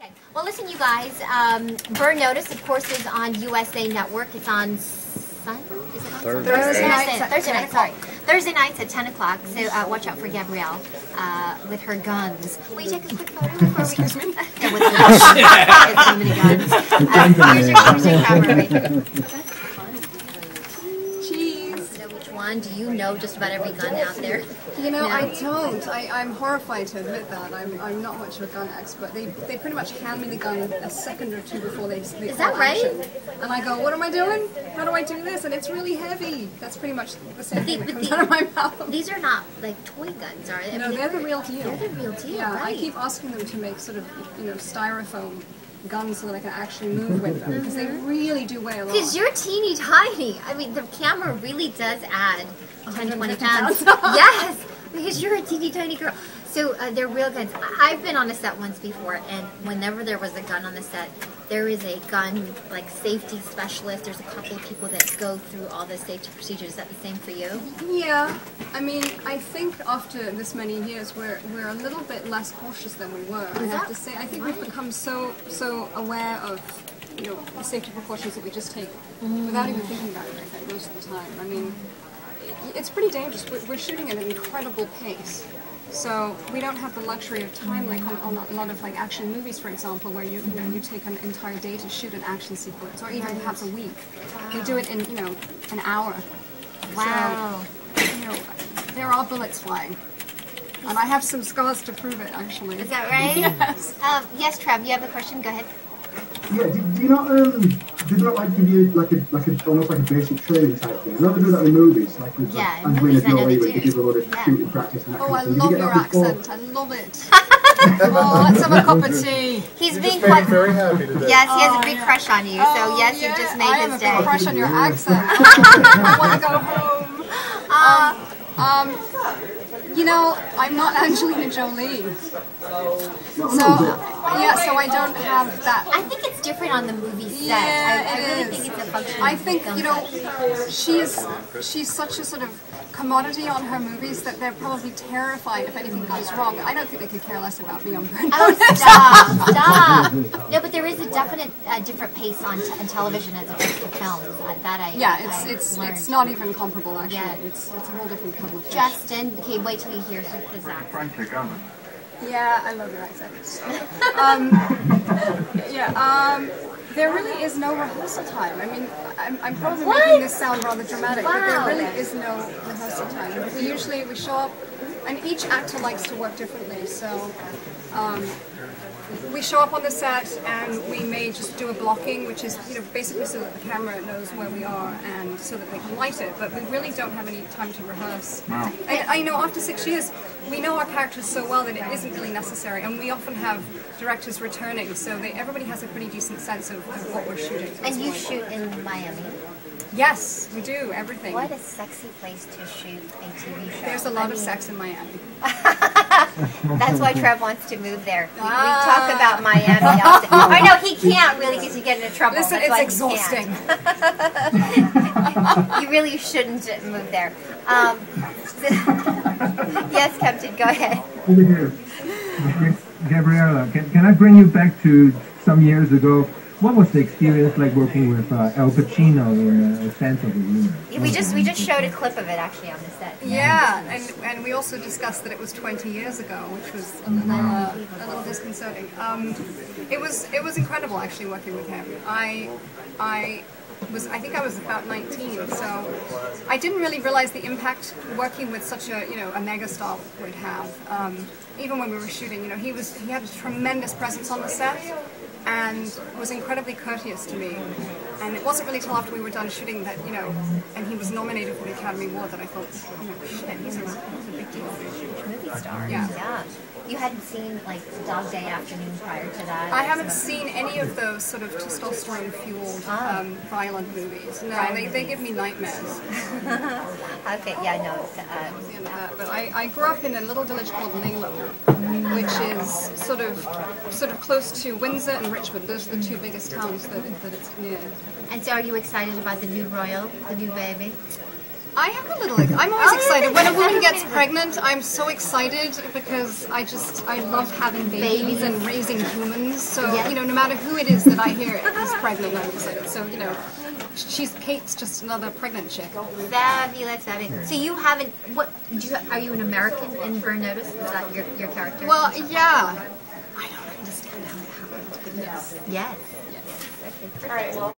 Okay. Well, listen, you guys. Burn Notice, of course, is on USA Network. It's on Thursday night. Sorry, Thursday nights at 10 o'clock. So watch out for Gabrielle with her guns. Will you take a quick photo before we? Excuse me. Yeah, with so many guns. Here's your camera right here. Do you know just about every gun out there? You know, no? I don't. I'm horrified to admit that. I'm not much of a gun expert. They pretty much hand me the gun a second or two before they Is that right? action. And I go, what am I doing? How do I do this? And it's really heavy. That's pretty much the same thing that comes out of my mouth. These are not like toy guns, are they? No, they're the real deal. They're the real deal, yeah, right. I keep asking them to make sort of, styrofoam guns so that I can actually move with them, because they really do weigh a lot. Because you're teeny tiny. I mean, the camera really does add 10, 20 pounds. Yes, because you're a teeny tiny girl. So they're real guns. I've been on a set once before, and whenever there was a gun on the set, there is a gun like safety specialist. There's a couple of people that go through all the safety procedures. Is that the same for you? Yeah, I mean, I think after this many years, we're a little bit less cautious than we were. I have to say, I think we've become so aware of the safety precautions that we just take without even thinking about it. I think most of the time. I mean, it's pretty dangerous. We're shooting at an incredible pace. So we don't have the luxury of time like on a lot of like action movies, for example, where you take an entire day to shoot an action sequence, or even perhaps a week. Wow. We do it in an hour. Wow. So there are bullets flying, and I have some scars to prove it. Actually. Is that right? Yes. Yes, Trev, you have a question. Go ahead. Yeah. Do you not did they not like give you like a almost like a basic training type thing? I know they do that in movies, like with Angelina Jolie, where they give a lot of shooting practice and that kind of thing. I love your accent. I love it. Oh, let's have a cup of tea. He's being quite very happy today. Yes, he has a big crush on you. So yes, you've just made his day. I have a big crush on your accent. I want to go home. I'm not Angelina Jolie. So I don't have that. I think it's different on the movie set. Yeah, I really think it's a function. I think, she's such a sort of commodity on her movies that they're probably terrified if anything goes wrong. I don't think they could care less about me on Burn Notice. Oh, stop. No, but there is a definite different pace on television as opposed to film. It's not even comparable, actually. Yeah. It's a whole different kettle of fish. Justin, okay, wait till you hear his accent. Yeah, I love your accent. There really is no rehearsal time. I mean, I'm probably making this sound rather dramatic, but there really is no rehearsal time. We show up, and each actor likes to work differently, so we show up on the set and we may just do a blocking, which is basically so that the camera knows where we are and so that they can light it, but we really don't have any time to rehearse. Wow. And I know after 6 years we know our characters so well that it isn't really necessary, and we often have directors returning, so everybody has a pretty decent sense of what we're shooting. And you shoot in Miami? Yes, we do, everything. What a sexy place to shoot a TV show. There's a lot of sex in Miami. That's why Trev wants to move there. We talk about Miami often. I know he can't really because you get into trouble. Listen, That's it's exhausting. You really shouldn't move there. Yes, Captain, go ahead. Over here. Gabriella, can I bring you back to some years ago? What was the experience like working with Al Pacino in A Sense of Humor? We just showed a clip of it actually on the set. Yeah, and we also discussed that it was 20 years ago, which was a little disconcerting. It was incredible actually working with him. I think I was about 19, so I didn't really realize the impact working with such a megastar would have. Even when we were shooting, he had a tremendous presence on the set and was incredibly courteous to me. And it wasn't really till after we were done shooting that, and he was nominated for the Academy Award that I thought, shit, he's a big deal. Movie star. Yeah. You hadn't seen like Dog Day Afternoon prior to that? I haven't seen any of those sort of testosterone-fueled violent movies. No, they give me nightmares. Okay, yeah, no. But I grew up in a little village called Laleham, which is sort of close to Windsor and Richmond. Those are the two biggest towns that it's near. And so, are you excited about the new royal, the new baby? I am a little. I'm always excited when a woman gets pregnant. I'm so excited because I love having babies and raising humans. So you know, no matter who it is that I hear is pregnant, I'm excited. So you know, Kate's just another pregnant chick. Fabulous, fabulous. So you haven't. Are you an American in Burn Notice? Is that your character? Well, yeah. I don't understand how it happened. But yes. Yes. Yes. Okay, all right. Well.